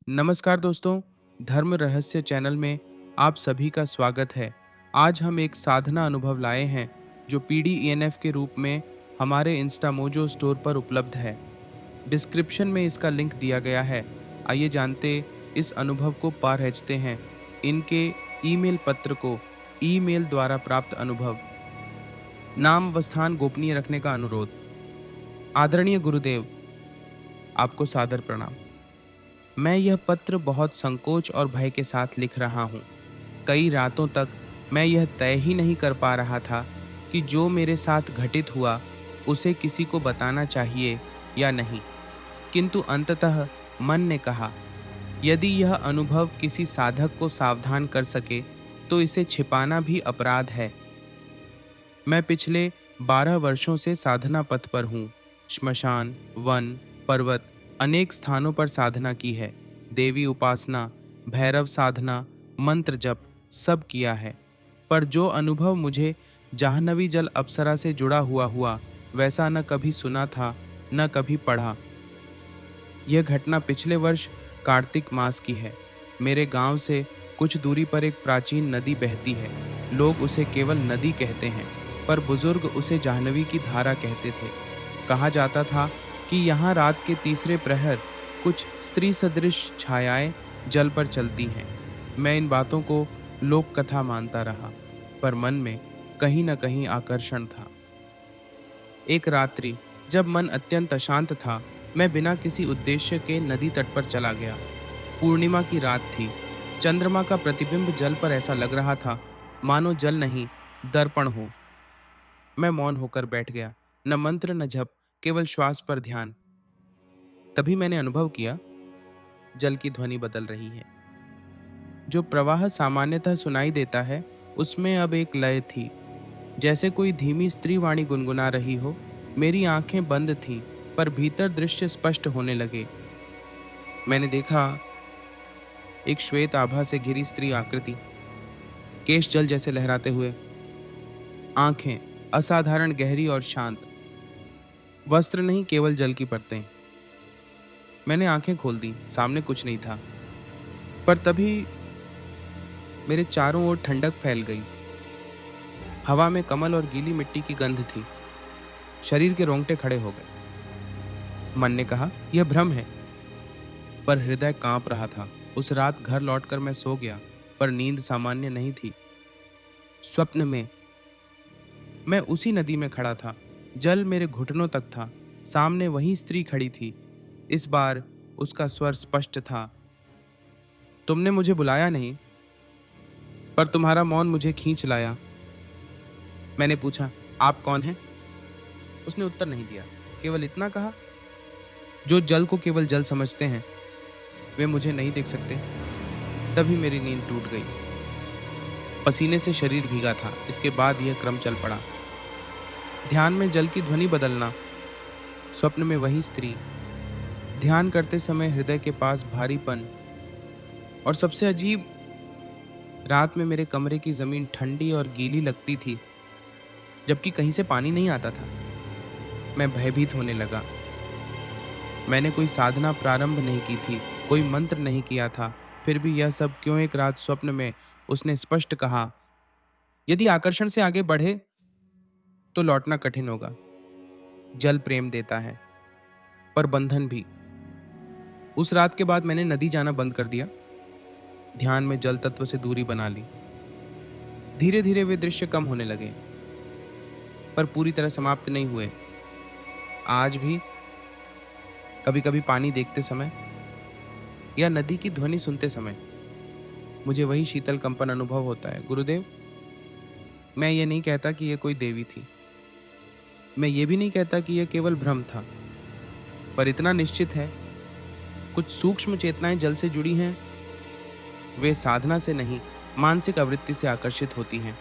नमस्कार दोस्तों, धर्म रहस्य चैनल में आप सभी का स्वागत है। आज हम एक साधना अनुभव लाए हैं जो पीडीईएनएफ के रूप में हमारे इंस्टामोजो स्टोर पर उपलब्ध है। डिस्क्रिप्शन में इसका लिंक दिया गया है। आइए जानते इस अनुभव को पारखते हैं। इनके ईमेल पत्र को ईमेल द्वारा प्राप्त अनुभव। नाम व स्थान गोपनीय रखने का अनुरोध। आदरणीय गुरुदेव, आपको सादर प्रणाम। मैं यह पत्र बहुत संकोच और भय के साथ लिख रहा हूँ। कई रातों तक मैं यह तय ही नहीं कर पा रहा था कि जो मेरे साथ घटित हुआ उसे किसी को बताना चाहिए या नहीं। किंतु अंततः मन ने कहा, यदि यह अनुभव किसी साधक को सावधान कर सके तो इसे छिपाना भी अपराध है। मैं पिछले 12 वर्षों से साधना पथ पर हूँ। श्मशान, वन, पर्वत, अनेक स्थानों पर साधना की है। देवी उपासना, भैरव साधना, मंत्र जप सब किया है। पर जो अनुभव मुझे जाह्नवी जल अप्सरा से जुड़ा हुआ वैसा न कभी सुना था, न कभी पढ़ा। यह घटना पिछले वर्ष कार्तिक मास की है। मेरे गांव से कुछ दूरी पर एक प्राचीन नदी बहती है। लोग उसे केवल नदी कहते हैं, पर बुजुर्ग उसे जाह्नवी की धारा कहते थे। कहा जाता था कि यहाँ रात के तीसरे प्रहर कुछ स्त्री सदृश छायाएं जल पर चलती हैं। मैं इन बातों को लोक कथा मानता रहा, पर मन में कहीं न कहीं आकर्षण था। एक रात्रि जब मन अत्यंत अशांत था, मैं बिना किसी उद्देश्य के नदी तट पर चला गया। पूर्णिमा की रात थी। चंद्रमा का प्रतिबिंब जल पर ऐसा लग रहा था मानो जल नहीं, दर्पण हो। मैं मौन होकर बैठ गया, न मंत्र न जप, केवल श्वास पर ध्यान। तभी मैंने अनुभव किया, जल की ध्वनि बदल रही है। जो प्रवाह सामान्यतः सुनाई देता है, उसमें अब एक लय थी, जैसे कोई धीमी स्त्री वाणी गुनगुना रही हो। मेरी आंखें बंद थीं, पर भीतर दृश्य स्पष्ट होने लगे। मैंने देखा एक श्वेत आभा से घिरी स्त्री आकृति, केश जल जैसे लहराते हुए, आंखें असाधारण गहरी और शांत, वस्त्र नहीं केवल जल की परतें। मैंने आंखें खोल दी, सामने कुछ नहीं था, पर तभी मेरे चारों ओर ठंडक फैल गई। हवा में कमल और गीली मिट्टी की गंध थी। शरीर के रोंगटे खड़े हो गए। मन ने कहा, यह भ्रम है, पर हृदय कांप रहा था। उस रात घर लौटकर मैं सो गया, पर नींद सामान्य नहीं थी। स्वप्न में मैं उसी नदी में खड़ा था। जल मेरे घुटनों तक था। सामने वही स्त्री खड़ी थी। इस बार उसका स्वर स्पष्ट था। तुमने मुझे बुलाया नहीं, पर तुम्हारा मौन मुझे खींच लाया। मैंने पूछा, आप कौन हैं? उसने उत्तर नहीं दिया, केवल इतना कहा, जो जल को केवल जल समझते हैं वे मुझे नहीं देख सकते। तभी मेरी नींद टूट गई। पसीने से शरीर भीगा था। इसके बाद यह क्रम चल पड़ा। ध्यान में जल की ध्वनि बदलना, स्वप्न में वही स्त्री, ध्यान करते समय हृदय के पास भारीपन, और सबसे अजीब, रात में मेरे कमरे की जमीन ठंडी और गीली लगती थी, जबकि कहीं से पानी नहीं आता था। मैं भयभीत होने लगा। मैंने कोई साधना प्रारंभ नहीं की थी, कोई मंत्र नहीं किया था, फिर भी यह सब क्यों? एक रात स्वप्न में उसने स्पष्ट कहा, यदि आकर्षण से आगे बढ़े तो लौटना कठिन होगा। जल प्रेम देता है, पर बंधन भी। उस रात के बाद मैंने नदी जाना बंद कर दिया। ध्यान में जल तत्व से दूरी बना ली। धीरे धीरे वे दृश्य कम होने लगे, पर पूरी तरह समाप्त नहीं हुए। आज भी कभी कभी पानी देखते समय या नदी की ध्वनि सुनते समय मुझे वही शीतल कंपन अनुभव होता है। गुरुदेव, मैं ये नहीं कहता कि यह कोई देवी थी। मैं ये भी नहीं कहता कि यह केवल भ्रम था, पर इतना निश्चित है, कुछ सूक्ष्म चेतनाएं जल से जुड़ी हैं। वे साधना से नहीं, मानसिक आवृत्ति से आकर्षित होती हैं,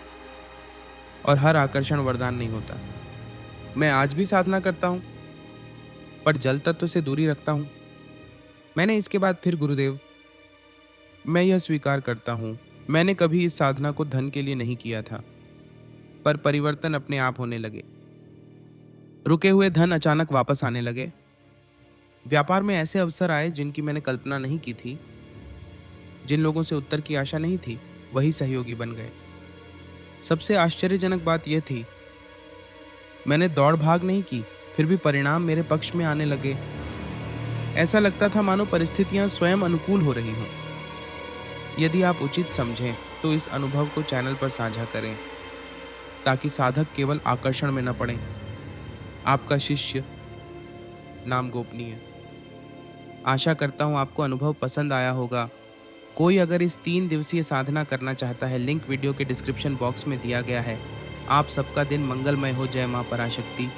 और हर आकर्षण वरदान नहीं होता। मैं आज भी साधना करता हूँ, पर जल तत्व से दूरी रखता हूँ। मैंने इसके बाद फिर, गुरुदेव, मैं यह स्वीकार करता हूँ, मैंने कभी इस साधना को धन के लिए नहीं किया था, पर परिवर्तन अपने आप होने लगे। रुके हुए धन अचानक वापस आने लगे। व्यापार में ऐसे अवसर आए जिनकी मैंने कल्पना नहीं की थी। जिन लोगों से उत्तर की आशा नहीं थी, वही सहयोगी बन गए। सबसे आश्चर्यजनक बात यह थी, मैंने दौड़ भाग नहीं की, फिर भी परिणाम मेरे पक्ष में आने लगे। ऐसा लगता था मानो परिस्थितियां स्वयं अनुकूल हो रही हों। यदि आप उचित समझें, तो इस अनुभव को चैनल पर साझा करें, ताकि साधक केवल आकर्षण में न पड़े। आपका शिष्य, नाम गोपनीय। आशा करता हूँ आपको अनुभव पसंद आया होगा। कोई अगर इस 3 दिवसीय साधना करना चाहता है, लिंक वीडियो के डिस्क्रिप्शन बॉक्स में दिया गया है। आप सबका दिन मंगलमय हो। जय मां पराशक्ति।